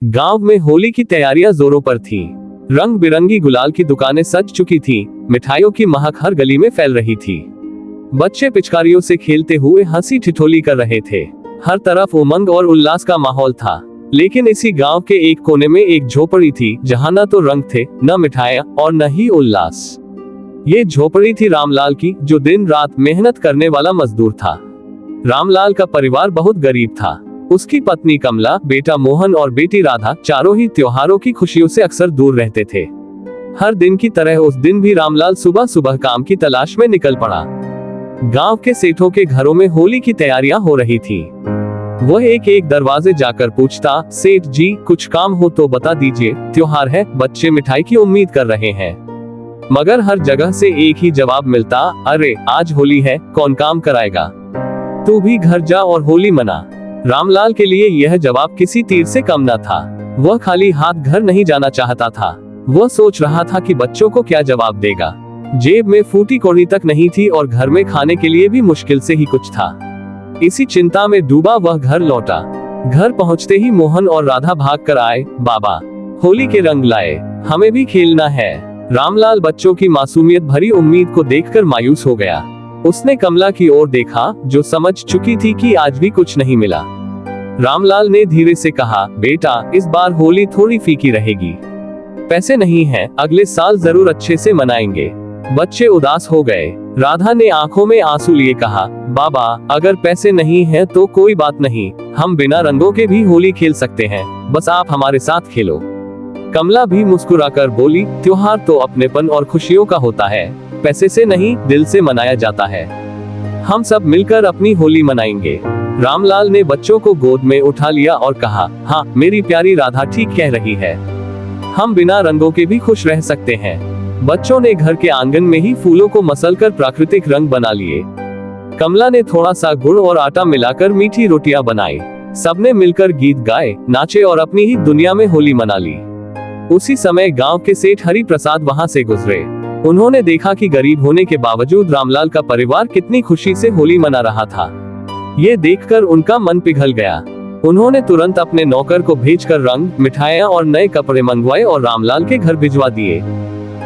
गांव में होली की तैयारियां जोरों पर थी। रंग बिरंगी गुलाल की दुकानें सज चुकी थीं, मिठाइयों की महक हर गली में फैल रही थी। बच्चे पिचकारियों से खेलते हुए हंसी ठिठोली कर रहे थे। हर तरफ उमंग और उल्लास का माहौल था। लेकिन इसी गांव के एक कोने में एक झोपड़ी थी, जहां न तो रंग थे, न मिठाइयां और न ही उल्लास। ये झोपड़ी थी रामलाल की, जो दिन रात मेहनत करने वाला मजदूर था। रामलाल का परिवार बहुत गरीब था। उसकी पत्नी कमला, बेटा मोहन और बेटी राधा चारों ही त्योहारों की खुशियों से अक्सर दूर रहते थे। हर दिन की तरह उस दिन भी रामलाल सुबह सुबह काम की तलाश में निकल पड़ा। गांव के सेठों के घरों में होली की तैयारियां हो रही थी। वह एक एक दरवाजे जाकर पूछता, सेठ जी कुछ काम हो तो बता दीजिए, त्योहार है, बच्चे मिठाई की उम्मीद कर रहे हैं। मगर हर जगह से एक ही जवाब मिलता, अरे आज होली है, कौन काम कराएगा, तू भी घर जा और होली मना। रामलाल के लिए यह जवाब किसी तीर से कम न था। वह खाली हाथ घर नहीं जाना चाहता था। वह सोच रहा था कि बच्चों को क्या जवाब देगा। जेब में फूटी कौड़ी तक नहीं थी और घर में खाने के लिए भी मुश्किल से ही कुछ था। इसी चिंता में डूबा वह घर लौटा। घर पहुंचते ही मोहन और राधा भाग कर आए, बाबा होली के रंग लाए, हमें भी खेलना है। रामलाल बच्चों की मासूमियत भरी उम्मीद को देखकर मायूस हो गया। उसने कमला की ओर देखा, जो समझ चुकी थी कि आज भी कुछ नहीं मिला। रामलाल ने धीरे से कहा, बेटा इस बार होली थोड़ी फीकी रहेगी, पैसे नहीं हैं, अगले साल जरूर अच्छे से मनाएंगे। बच्चे उदास हो गए। राधा ने आंखों में आंसू लिए कहा, बाबा अगर पैसे नहीं हैं तो कोई बात नहीं, हम बिना रंगों के भी होली खेल सकते हैं, बस आप हमारे साथ खेलो। कमला भी मुस्कुराकर बोली, त्योहार तो अपनेपन और खुशियों का होता है, पैसे से नहीं दिल से मनाया जाता है। हम सब मिलकर अपनी होली मनाएंगे। रामलाल ने बच्चों को गोद में उठा लिया और कहा, हाँ मेरी प्यारी राधा ठीक कह रही है, हम बिना रंगों के भी खुश रह सकते हैं। बच्चों ने घर के आंगन में ही फूलों को मसलकर प्राकृतिक रंग बना लिए। कमला ने थोड़ा सा गुड़ और आटा मिलाकर मीठी रोटियां बनाई। सबने मिलकर गीत गाए, नाचे और अपनी ही दुनिया में होली मना ली। उसी समय गांव के सेठ हरि प्रसाद वहां से गुजरे। उन्होंने देखा कि गरीब होने के बावजूद रामलाल का परिवार कितनी खुशी से होली मना रहा था। ये देखकर उनका मन पिघल गया। उन्होंने तुरंत अपने नौकर को भेजकर रंग, मिठाइयां और नए कपड़े मंगवाए और रामलाल के घर भिजवा दिए।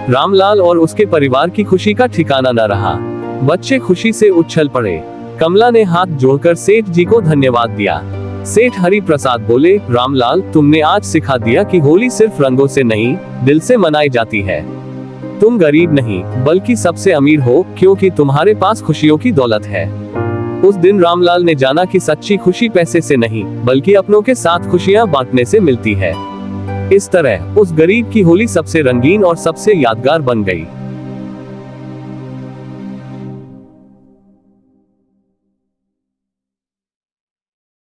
रामलाल और उसके परिवार की खुशी का ठिकाना न रहा। बच्चे खुशी से उछल पड़े। कमला ने हाथ जोड़कर सेठ जी को धन्यवाद दिया। सेठ हरि प्रसाद बोले, रामलाल तुमने आज सिखा दिया कि होली सिर्फ रंगों से नहीं, दिल से मनाई जाती है। तुम गरीब नहीं बल्कि सबसे अमीर हो, क्योंकि तुम्हारे पास खुशियों की दौलत है। उस दिन रामलाल ने जाना कि सच्ची खुशी पैसे से नहीं, बल्कि अपनों के साथ खुशियां बांटने से मिलती है। इस तरह उस गरीब की होली सबसे रंगीन और सबसे यादगार बन गई।